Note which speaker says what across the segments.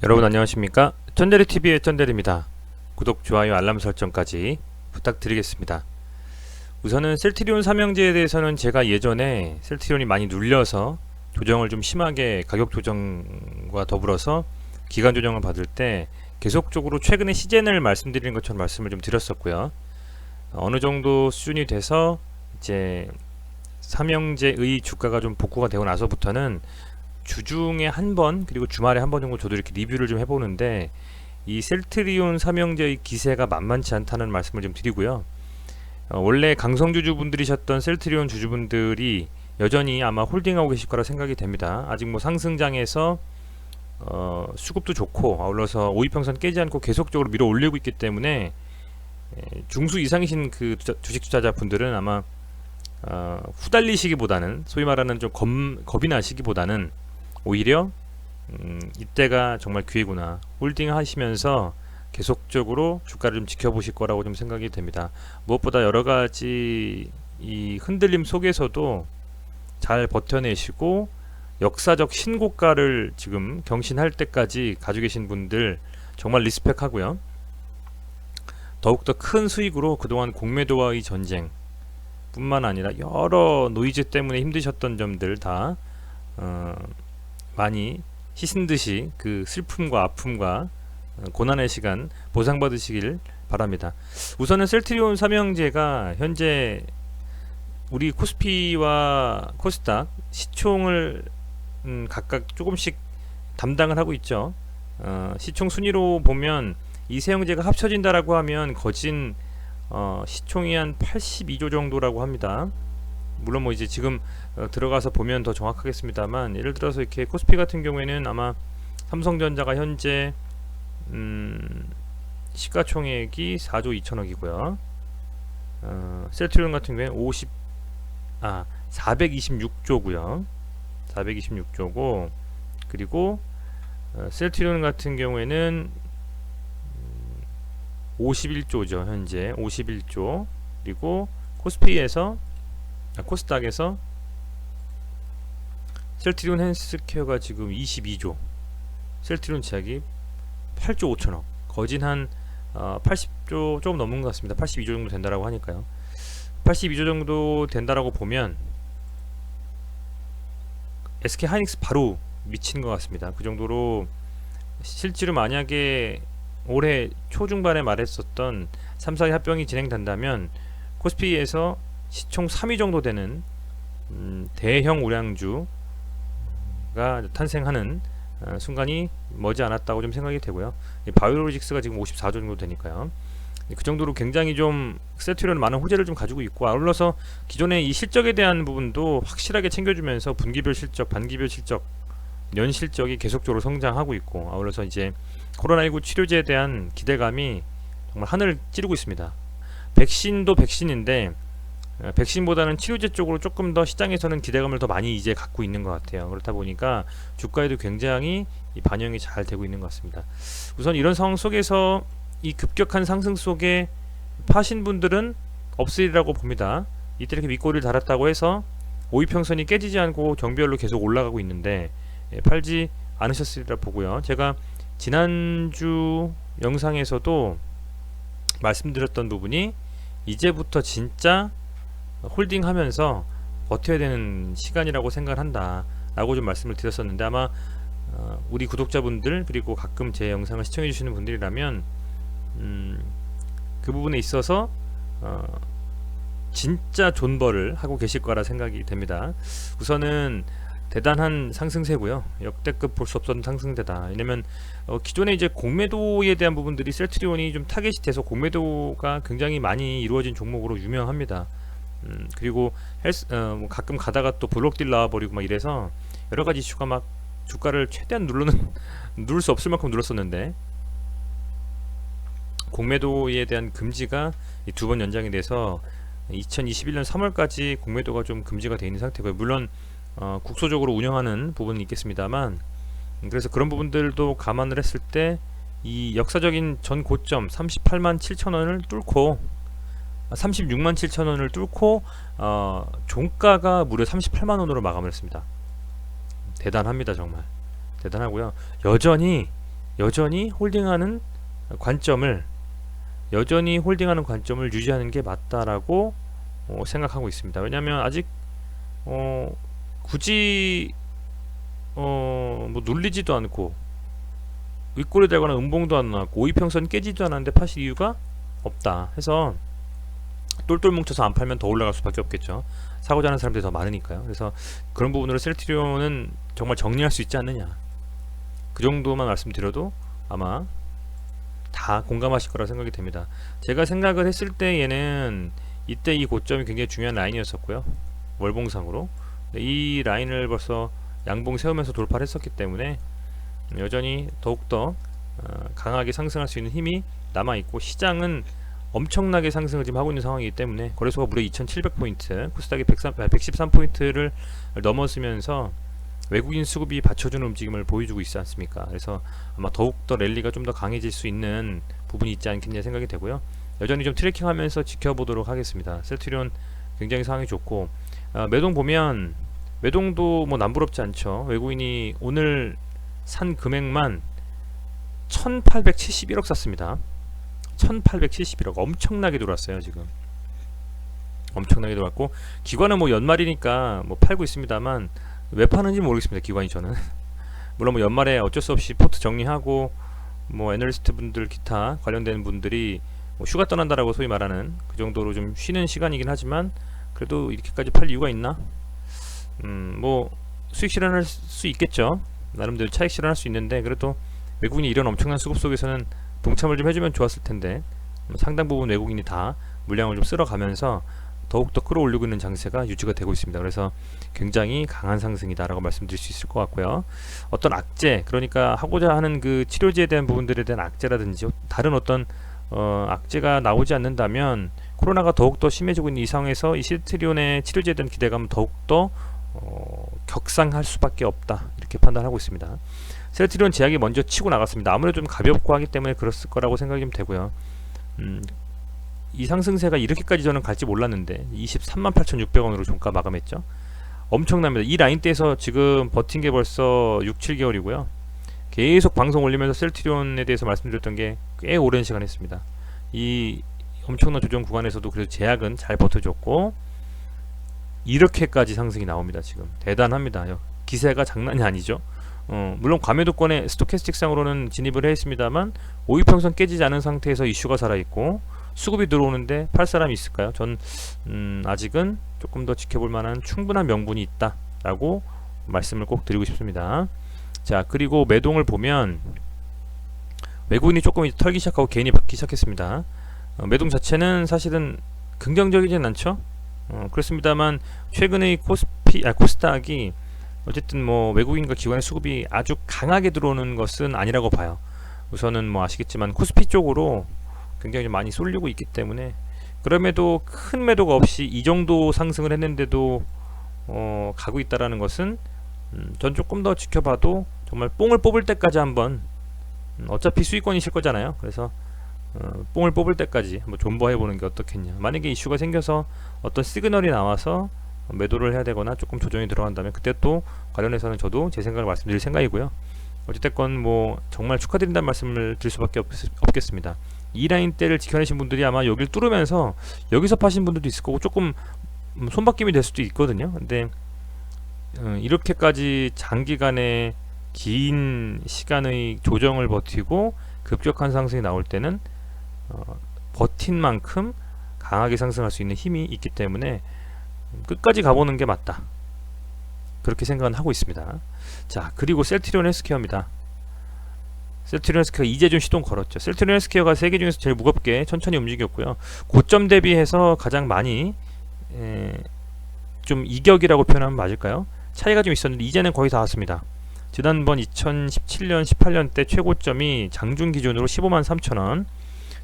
Speaker 1: 여러분 안녕하십니까? 쩐데리TV의 쩐데리입니다. 구독, 좋아요, 알람 설정까지 부탁드리겠습니다. 우선은 셀트리온 삼형제에 대해서는 제가 예전에 셀트리온이 많이 눌려서 조정을 좀 심하게 가격 조정과 더불어서 기간 조정을 받을 때 계속적으로 최근에 시젠을 말씀드리는 것처럼 말씀을 좀 드렸었고요. 어느 정도 수준이 돼서 이제 삼형제의 주가가 좀 복구가 되고 나서부터는 주중에 한 번 그리고 주말에 한 번 정도 저도 이렇게 리뷰를 좀 해보는데 이 셀트리온 삼형제의 기세가 만만치 않다는 말씀을 좀 드리고요. 원래 강성 주주분들이셨던 셀트리온 주주분들이 여전히 아마 홀딩하고 계실 거라 생각이 됩니다. 아직 뭐 상승장에서 수급도 좋고 아울러서 5이평선 깨지 않고 계속적으로 밀어 올리고 있기 때문에 중수 이상이신 그 주식 투자자분들은 아마 후달리시기보다는 소위 말하는 좀 겁이 나시기보다는 오히려 이때가 정말 기회구나 홀딩 하시면서 계속적으로 주가를 좀 지켜보실 거라고 좀 생각이 됩니다. 무엇보다 여러가지 이 흔들림 속에서도 잘 버텨내시고 역사적 신고가를 지금 경신할 때까지 가지고 계신 분들 정말 리스펙하고요. 더욱더 큰 수익으로 그동안 공매도와의 전쟁 뿐만 아니라 여러 노이즈 때문에 힘드셨던 점들 다 많이 씻은듯이 그 슬픔과 아픔과 고난의 시간 보상받으시길 바랍니다. 우선은 셀트리온 삼형제가 현재 우리 코스피와 코스닥 시총을 각각 조금씩 담당을 하고 있죠. 시총 순위로 보면 이 세 형제가 합쳐진다라고 하면 거진 시총이 한 82조 정도라고 합니다. 물론 뭐 이제 지금 들어가서 보면 더 정확하겠습니다만, 예를 들어서 이렇게 코스피 같은 경우에는 아마 삼성전자가 현재 시가총액이 4조 2천억이고요. 셀트리온 같은 경우에는 426조고요. 426조고, 그리고 셀트리온 같은 경우에는 51조죠. 현재 51조. 그리고 코스닥에서 셀트리온 헬스케어가 지금 22조, 셀트리온 제약이 8조 5천억, 거진 한 80조 조금 넘은 것 같습니다. 82조 정도 된다라고 하니까요. 82조 정도 된다라고 보면 SK 하이닉스 바로 미친 것 같습니다. 그 정도로 실제로 만약에 올해 초중반에 말했었던 3사의 합병이 진행된다면 코스피에서 시총 3위 정도 되는 대형 우량주가 탄생하는 순간이 머지않았다고 좀 생각이 되고요. 바이오로직스가 지금 54조 정도 되니까요. 그 정도로 굉장히 좀 셀트리온은 많은 호재를 좀 가지고 있고, 아울러서 기존의 이 실적에 대한 부분도 확실하게 챙겨주면서 분기별 실적, 반기별 실적, 년 실적이 계속적으로 성장하고 있고, 아울러서 이제 코로나19 치료제에 대한 기대감이 정말 하늘을 찌르고 있습니다. 백신도 백신인데 백신보다는 치료제 쪽으로 조금 더 시장에서는 기대감을 더 많이 이제 갖고 있는 것 같아요. 그렇다 보니까 주가에도 굉장히 반영이 잘 되고 있는 것 같습니다. 우선 이런 상황 속에서 이 급격한 상승 속에 파신 분들은 없으리라고 봅니다. 이때 이렇게 윗꼬리를 달았다고 해서 5이평선이 깨지지 않고 정비열로 계속 올라가고 있는데 팔지 않으셨으리라 보고요. 제가 지난주 영상에서도 말씀드렸던 부분이 이제부터 진짜 홀딩하면서 버텨야 되는 시간이라고 생각을 한다 라고 좀 말씀을 드렸었는데, 아마 우리 구독자분들 그리고 가끔 제 영상을 시청해 주시는 분들이라면 그 부분에 있어서 진짜 존버를 하고 계실 거라 생각이 됩니다. 우선은 대단한 상승세고요. 역대급 볼 수 없었던 상승세다. 왜냐면 기존에 이제 공매도에 대한 부분들이 셀트리온이 좀 타겟이 돼서 공매도가 굉장히 많이 이루어진 종목으로 유명합니다. 그리고 뭐 가끔 가다가 또 블록딜 나와버리고 막 이래서 여러가지 이슈가 막 주가를 최대한 누를 수 없을 만큼 눌렀었는데, 공매도에 대한 금지가 두 번 연장이 돼서 2021년 3월까지 공매도가 좀 금지가 되어 있는 상태고요. 물론 국소적으로 운영하는 부분은 있겠습니다만, 그래서 그런 부분들도 감안을 했을 때 이 역사적인 전 고점 38만 7천원을 뚫고 36만 7천원을 뚫고 종가가 무려 38만원으로 마감을 했습니다. 대단합니다. 정말 대단하고요. 여전히 여전히 홀딩하는 관점을 유지하는 게 맞다라고 생각하고 있습니다. 왜냐하면 아직 굳이 뭐 눌리지도 않고 윗골이 되거나 음봉도 안 나왔고 5이평선 깨지도 않았는데 파실 이유가 없다 해서 똘똘 뭉쳐서 안 팔면 더 올라갈 수밖에 없겠죠. 사고자 하는 사람들이 더 많으니까요. 그래서 그런 부분으로 셀트리온은 정말 정리할 수 있지 않느냐, 그 정도만 말씀드려도 아마 다 공감하실 거라 생각이 됩니다. 제가 생각을 했을 때 얘는 이때 이 고점이 굉장히 중요한 라인이었었고요, 월봉상으로. 이 라인을 벌써 양봉 세우면서 돌파를 했었기 때문에 여전히 더욱더 강하게 상승할 수 있는 힘이 남아있고, 시장은 엄청나게 상승을 지금 하고 있는 상황이기 때문에 거래소가 무려 2700포인트, 코스닥이 113포인트를 넘어서면서 외국인 수급이 받쳐주는 움직임을 보여주고 있지 않습니까? 그래서 아마 더욱더 랠리가 좀 더 강해질 수 있는 부분이 있지 않겠냐 생각이 되고요. 여전히 좀 트래킹하면서 지켜보도록 하겠습니다. 셀트리온 굉장히 상황이 좋고, 매동 보면 매동도 뭐 남부럽지 않죠. 외국인이 오늘 산 금액만 1871억 샀습니다. 1871억, 엄청나게 들어왔어요. 지금 엄청나게 들어왔고, 기관은 뭐 연말이니까 뭐 팔고 있습니다만 왜 파는지 모르겠습니다. 기관이. 저는 물론 뭐 연말에 어쩔 수 없이 포트 정리하고 뭐 애널리스트 분들, 기타 관련된 분들이 뭐 휴가 떠난다라고 소위 말하는 그 정도로 좀 쉬는 시간이긴 하지만, 그래도 이렇게까지 팔 이유가 있나? 뭐 수익 실현할 수 있겠죠. 나름대로 차익 실현할 수 있는데, 그래도 외국인이 이런 엄청난 수급 속에서는 동참을 좀 해주면 좋았을 텐데, 상당 부분 외국인이 다 물량을 좀 쓸어가면서 더욱더 끌어올리고 있는 장세가 유지가 되고 있습니다. 그래서 굉장히 강한 상승이다 라고 말씀드릴 수 있을 것 같고요. 어떤 악재, 그러니까 하고자 하는 그 치료제에 대한 부분들에 대한 악재라든지 다른 어떤 악재가 나오지 않는다면, 코로나가 더욱더 심해지고 있는 이 상황에서 이 셀트리온의 치료제에 대한 기대감은 더욱더 격상할 수밖에 없다, 이렇게 판단하고 있습니다. 셀트리온 제약이 먼저 치고 나갔습니다. 아무래도 좀 가볍고 하기 때문에 그랬을 거라고 생각이 좀 되고요. 이 상승세가 이렇게까지 저는 갈지 몰랐는데 238,600원으로 종가 마감했죠. 엄청납니다. 이 라인대에서 지금 버틴 게 벌써 6, 7개월이고요. 계속 방송 올리면서 셀트리온에 대해서 말씀드렸던 게 꽤 오랜 시간 했습니다. 이 엄청난 조정 구간에서도 그래도 제약은 잘 버텨줬고, 이렇게까지 상승이 나옵니다. 지금 대단합니다. 기세가 장난이 아니죠. 물론 과매도권에 스토캐스틱상으로는 진입을 했습니다만 5이평선 깨지지 않은 상태에서 이슈가 살아있고 수급이 들어오는데 팔 사람이 있을까요? 전 아직은 조금 더 지켜볼 만한 충분한 명분이 있다 라고 말씀을 꼭 드리고 싶습니다. 자, 그리고 매동을 보면 외국인이 조금 이제 털기 시작하고 개인이 받기 시작했습니다. 매동 자체는 사실은 긍정적이진 않죠. 그렇습니다만 최근의 코스닥이 어쨌든 뭐 외국인과 기관의 수급이 아주 강하게 들어오는 것은 아니라고 봐요. 우선은 뭐 아시겠지만 코스피 쪽으로 굉장히 좀 많이 쏠리고 있기 때문에, 그럼에도 큰 매도가 없이 이 정도 상승을 했는데도 가고 있다라는 것은 전 조금 더 지켜봐도 정말 뽕을 뽑을 때까지 한번, 어차피 수익권이실 거잖아요. 그래서 뽕을 뽑을 때까지 한번 존버해 보는 게 어떻겠냐. 만약에 이슈가 생겨서 어떤 시그널이 나와서 매도를 해야 되거나 조금 조정이 들어간다면 그때 또 관련해서는 저도 제 생각을 말씀드릴 생각이고요. 어쨌든 뭐 정말 축하드린다는 말씀을 드릴 수밖에 없겠습니다. 이 라인대를 지켜내신 분들이 아마 여기를 뚫으면서 여기서 파신 분들도 있을 거고 조금 손바뀜이 될 수도 있거든요. 근데 이렇게까지 장기간의 긴 시간의 조정을 버티고 급격한 상승이 나올 때는 버틴 만큼 강하게 상승할 수 있는 힘이 있기 때문에 끝까지 가보는 게 맞다, 그렇게 생각은 하고 있습니다. 자, 그리고 셀트리온 헬스케어입니다. 셀트리온 헬스케어 이제 좀 시동 걸었죠. 셀트리온 헬스케어가 세계 중에서 제일 무겁게 천천히 움직였고요. 고점 대비해서 가장 많이 좀 이격이라고 표현하면 맞을까요? 차이가 좀 있었는데 이제는 거의 다 왔습니다. 지난번 2017년 18년 때 최고점이 장중 기준으로 153,000원,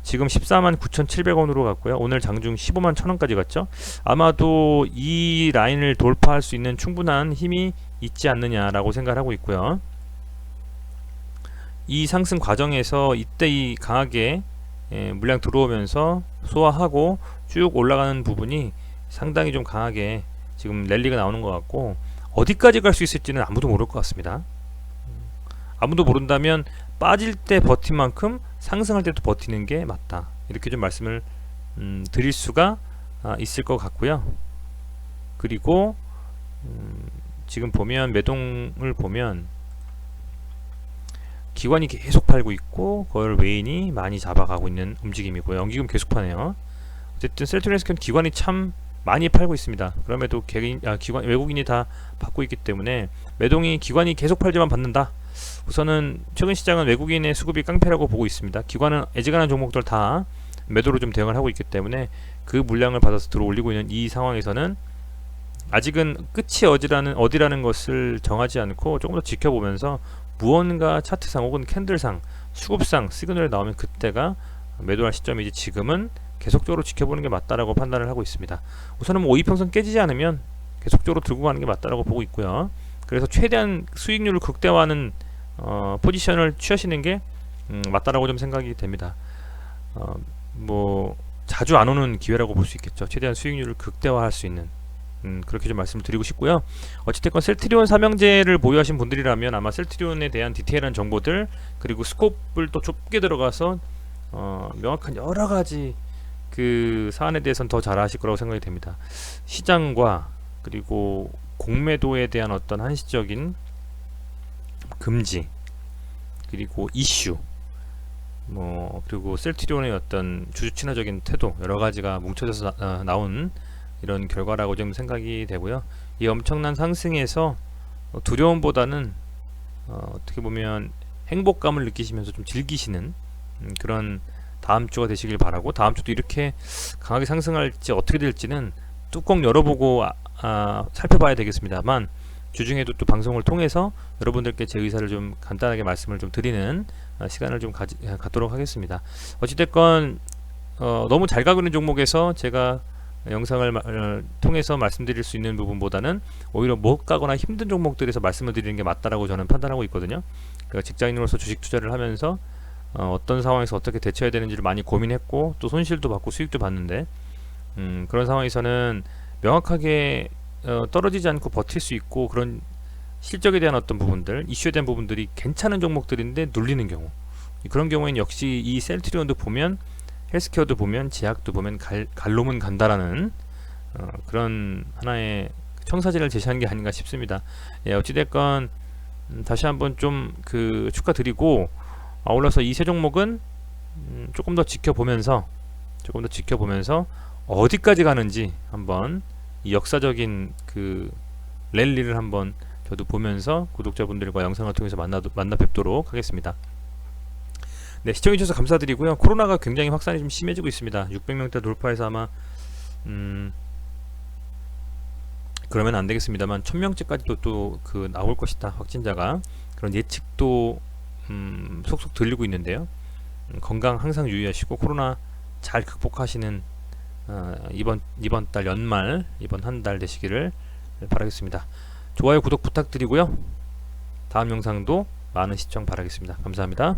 Speaker 1: 지금 149,700원으로 갔고요. 오늘 장중 151,000원까지 갔죠. 아마도 이 라인을 돌파할 수 있는 충분한 힘이 있지 않느냐라고 생각을 하고 있고요. 이 상승 과정에서 이때 이 강하게 물량 들어오면서 소화하고 쭉 올라가는 부분이 상당히 좀 강하게 지금 랠리가 나오는 것 같고, 어디까지 갈 수 있을지는 아무도 모를 것 같습니다. 아무도 모른다면 빠질 때 버틴 만큼 상승할 때도 버티는 게 맞다. 이렇게 좀 말씀을 드릴 수가 있을 것 같고요. 그리고 지금 보면 매동을 보면 기관이 계속 팔고 있고 그걸 외인이 많이 잡아가고 있는 움직임이고요. 연기금 계속 파네요. 어쨌든 셀트리온스캔 기관이 참 많이 팔고 있습니다. 그럼에도 외국인이 다 받고 있기 때문에 매동이 기관이 계속 팔지만 받는다. 우선은 최근 시장은 외국인의 수급이 깡패라고 보고 있습니다. 기관은 애지간한 종목들 다 매도로 좀 대응을 하고 있기 때문에 그 물량을 받아서 들어올리고 있는 이 상황에서는 아직은 끝이 어디라는 것을 정하지 않고 조금 더 지켜보면서 무언가 차트상 혹은 캔들상 수급상 시그널이 나오면 그때가 매도할 시점이지, 지금은 계속적으로 지켜보는 게 맞다라고 판단을 하고 있습니다. 우선은 5이평선 깨지지 않으면 계속적으로 들고 가는 게 맞다라고 보고 있고요. 그래서 최대한 수익률을 극대화하는 포지션을 취하시는 게 맞다라고 좀 생각이 됩니다. 뭐 자주 안 오는 기회라고 볼 수 있겠죠. 최대한 수익률을 극대화할 수 있는, 그렇게 좀 말씀을 드리고 싶고요. 어찌됐건 셀트리온 삼형제를 보유하신 분들이라면 아마 셀트리온에 대한 디테일한 정보들, 그리고 스코프를 또 좁게 들어가서 명확한 여러가지 그 사안에 대해서는 더 잘 아실 거라고 생각이 됩니다. 시장과 그리고 공매도에 대한 어떤 한시적인 금지, 그리고 이슈, 그리고 셀트리온의 어떤 주주 친화적인 태도, 여러 가지가 뭉쳐져서 나온 이런 결과라고 좀 생각이 되고요. 이 엄청난 상승에서 두려움보다는 어떻게 보면 행복감을 느끼시면서 좀 즐기시는 그런 다음 주가 되시길 바라고, 다음 주도 이렇게 강하게 상승할지 어떻게 될지는 뚜껑 열어보고 살펴봐야 되겠습니다만, 주중에도 또 방송을 통해서 여러분들께 제 의사를 좀 간단하게 말씀을 좀 드리는 시간을 좀 갖도록 하겠습니다. 어찌됐건 너무 잘 가고 있는 종목에서 제가 영상을 통해서 말씀드릴 수 있는 부분보다는 오히려 못 가거나 힘든 종목들에서 말씀을 드리는 게 맞다라고 저는 판단하고 있거든요. 그러니까 직장인으로서 주식 투자를 하면서 어떤 상황에서 어떻게 대처해야 되는지를 많이 고민했고, 또 손실도 받고 수익도 받는데, 그런 상황에서는 명확하게 떨어지지 않고 버틸 수 있고, 그런 실적에 대한 어떤 부분들, 이슈에 대한 부분들이 괜찮은 종목들인데 눌리는 경우, 그런 경우에는 역시 이 셀트리온도 보면, 헬스케어도 보면, 제약도 보면 갈놈은 간다라는 그런 하나의 청사진을 제시한 게 아닌가 싶습니다. 예, 어찌됐건 다시 한번 좀 축하드리고, 아울러서 이 세 종목은 조금 더 지켜보면서 어디까지 가는지 한번 이 역사적인 그 랠리를 한번 저도 보면서 구독자분들과 영상을 통해서 만나 뵙도록 하겠습니다. 네, 시청해주셔서 감사드리고요. 코로나가 굉장히 확산이 좀 심해지고 있습니다. 600명대 돌파해서 아마 그러면 안 되겠습니다만 1000명째까지도 또 나올 것이다, 확진자가. 그런 예측도 속속 들리고 있는데요. 건강 항상 유의하시고 코로나 잘 극복하시는 이번 달 연말, 이번 한 달 되시기를 바라겠습니다. 좋아요, 구독 부탁드리고요. 다음 영상도 많은 시청 바라겠습니다. 감사합니다.